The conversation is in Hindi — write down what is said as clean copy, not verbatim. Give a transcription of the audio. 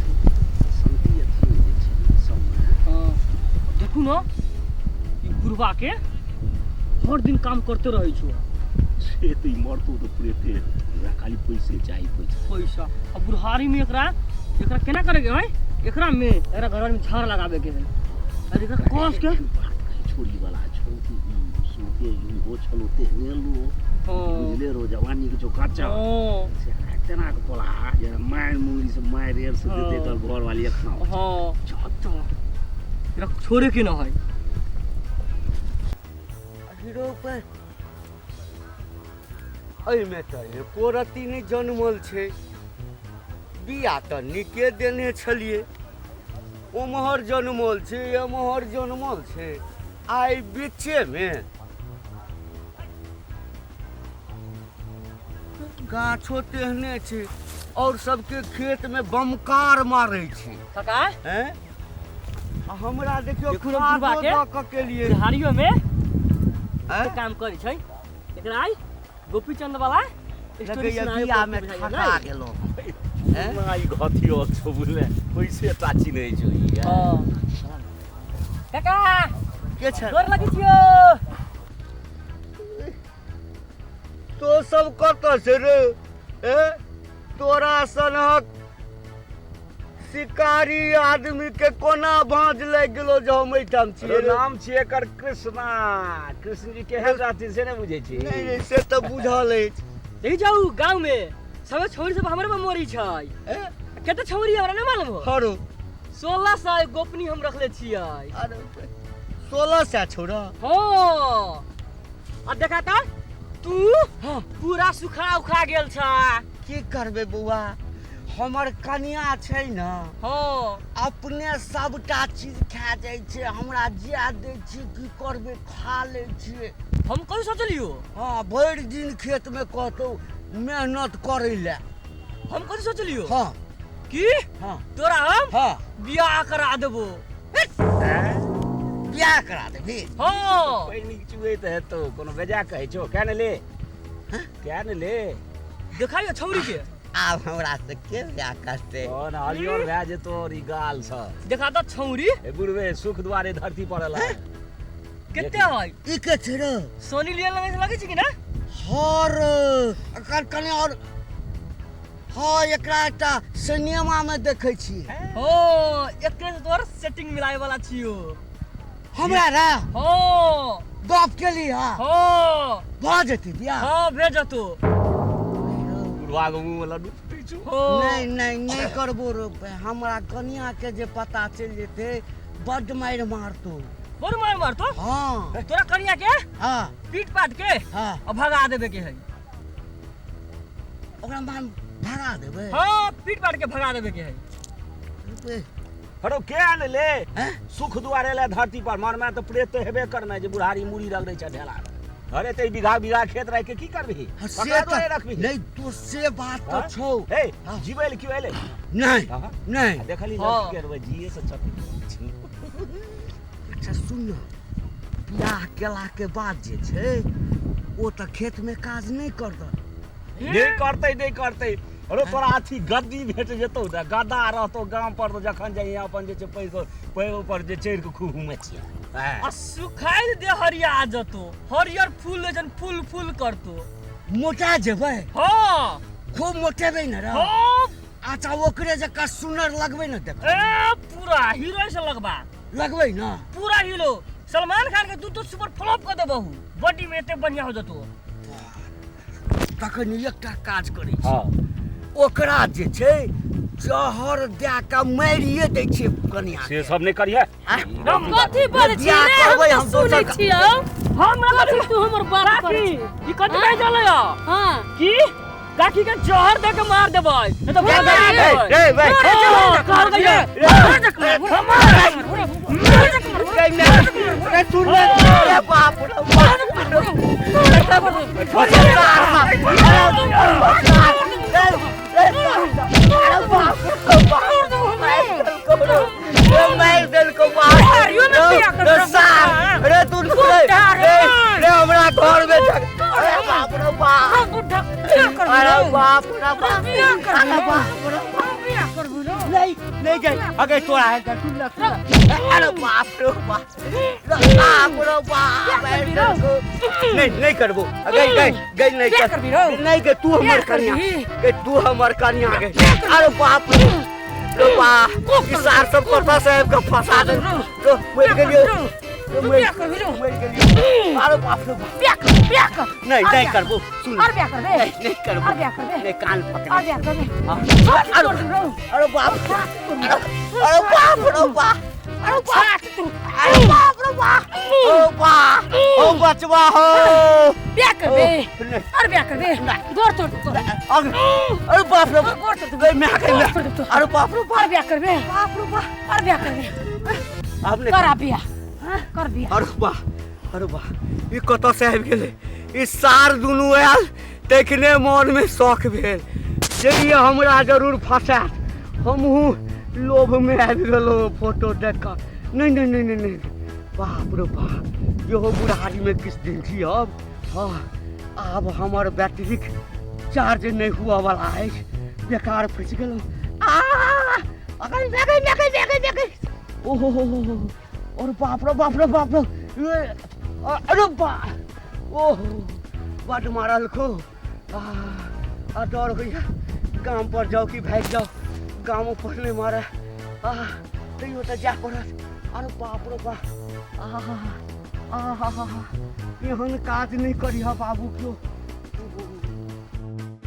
छु संति अथी जे छै सब देखू ना ई बुढ़वा के हर दिन काम करते रहे छु से तो ई मरतो तो प्रेते हमरा खाली पैसे चाहिए पैसा अब बुढ़ारी में एकरा केना करे के है एकरा घर में झाड़ लगावे के है अरे एकरा कस के छोरी वाला छोटी सुनते वो चलोते ने लो बुझले रो जवानी के जो कच्चा से तेना के तोला जे मार मुंगरी से मार रेर से देते तो घर वाली अखना हां चट एकरा छोरे के न है हीरो पर अई में त पोरती ने जन्मल छे बिया त निके देने छलिए ओमहर जन्मल छे एमहर जन्मल छे आई बीचे में गाछो तेहने छे और सबके खेत में बमकार मारे छे काका हैं हमरा देखियो बुढ़वा के लिए बिहारियो में काम करे छै एकरा आई गोपी चंद वाला लगे बिया में ठका गेलो माई घथियो छ बुझले पैसे टाची नै छै हां काका के छ डर लगी छियो तो सब कत से रे तोरा सनहक शिकारी आदमी के कोना भांज लग गेलो जो हम एठाम छियै नाम छियै एकर कृष्ण जी के हेल रहथिन से नै बुझै छी नहीं से तो बुझल अछि देखि जाऊ गांव में सब छोरी सब हमरे में मोरी छै केते छोरी हमरा नै मालूम हो हरो 1600 गोपनी हम रखले छियै अरे 1600 छोरा हां आ देखा त तू पूरा सुखा उखा गेल छ की करबे बुआ हमर कन्या छै न हां अपने सबटा चीज खा जाय छै हमरा जिया दै छी की करबे खा लै छी हम कहि सोचलियो हां भरि दिन खेत में कहतो मेहनत करै ले हम कहि सोचलियो हां की हां तोरा हम हां बियाह करा देबो बियाह करा देबी हां पैनी चुए त हेतो कोनो बेजा कहै छो क्या न ले क्या न ले देखाइयो छौरी के आब हमरा से के बियाह करते कोन हलियर भए जेतो री गाल छ देखा त छौरी ए बुढ़वे सुख द्वारे धरती पड़ल है केते है ई के छै रे सोनी लिया लगे छै कि ना हर अकर कने और हां एकरा एकटा सिनेमा में देखै छी ओ एकरे से तोर सेटिंग मिलाए वाला छियो हमरा रे हां बाप के लिए हां भ जेती बियाह हां भेजतो बुढ़वा के मुंह में लड्डू फूटै छो नहीं करबो रे हमरा कन्या के जे पता चल जेते बड मार मारतो बड़ मार मारतो हां तोरा कन्या के हां पीट पाट के हां अब भगा देबे के है ओकरा मान भगा देबे हां पीट पाट के भगा देबे के है हरो क्या न ले सुख द्वारे ले धरती पर मर में तो प्रेत तो हेबे करना जे बुढ़ारी मूड़ी रगड़ै छ ढेला अरे ते बीघा खेत रह के की करबी से तो रखबी नहीं तो से बात तो छौ ए जीवेल क्यों एले नहीं देखली लड़की के रवे जीए से चट अच्छा सुन बियाह केला के बाद जे छै ओ त खेत में काज नहीं नहीं करते अरे तोरा अथी गद्दी भेट जेतौ न गद्दा रहतौ गांव पर तो जखन जाई अपन जे छै पैर ऊपर जे चढ़ के खूब घूमै छियै आ सुखाइल दे हरिया जतो हरियर फूल जन फूल करतो मोटा जेबै हां खूब मोटेबै न रे हां अच्छा ओकरे जका सुनर लगबै न देख पूरा हीरो से लगबै न पूरा हीरो सलमान खान के तू तो सुपर फ्लॉप कर देबहू बॉडी में एते बढ़िया हो जतो तखन एकटा काज करै छी ओकरा जे छै जहर दे के मारिए दै छै कन्या से सब नहीं करिए हम कथि बोलै छी रे हम सुनै छियौ हम कथि तू हमर बात करै ई कथि कह जले हां की काकी के जहर दे के मार देबै नहीं तो भाग ए भाई कर गए ए सुन रे बाप नहीं जाए अगर तोड़ा है अरे बाप रे बाप नहीं करबो गई नहीं कर नहीं के तू हमर कन्या के तू हमर कन्या के अरे बाप रे बाप इस सार सब करता साहब का फंसा दे मर गेलियो अरे बाप रे नहीं करबो सुन नहीं करबो नहीं कान पकड़ अरे बाप रे बाप ओ बचवा हो ब्याह कर दे अरे ब्याह कर दे गोर तोड़ अरे बाप रे गोर तोड़ गई मैं अरे बाप रे अरे ब्याह कर दे अरे ब्याह कर दे आपने कर ब्याह कर ब्याह अरे वाह ये कत से आबि गेले ई सार दुनू आयल देखने मन में शौक भेल चलिए हमरा जरूर फंसा हमहू लोभ में आबि गेलो फोटो देख कर नहीं बाप रे बाप यो बुढ़ारी में किस दिन थी अब हाँ अब हमार बैटरी चार्ज नहीं हुआ वाला है बेकार फंस गेलो ओहो और बाप रे अरे ओह बड़ मारल को डर गया काम पर जाओ कि भाग जाओ गाँव पर नहीं मारा तैयो तो जा पड़त अरे बाप रे बाप यहाँ काज नहीं करी बाबू क्यों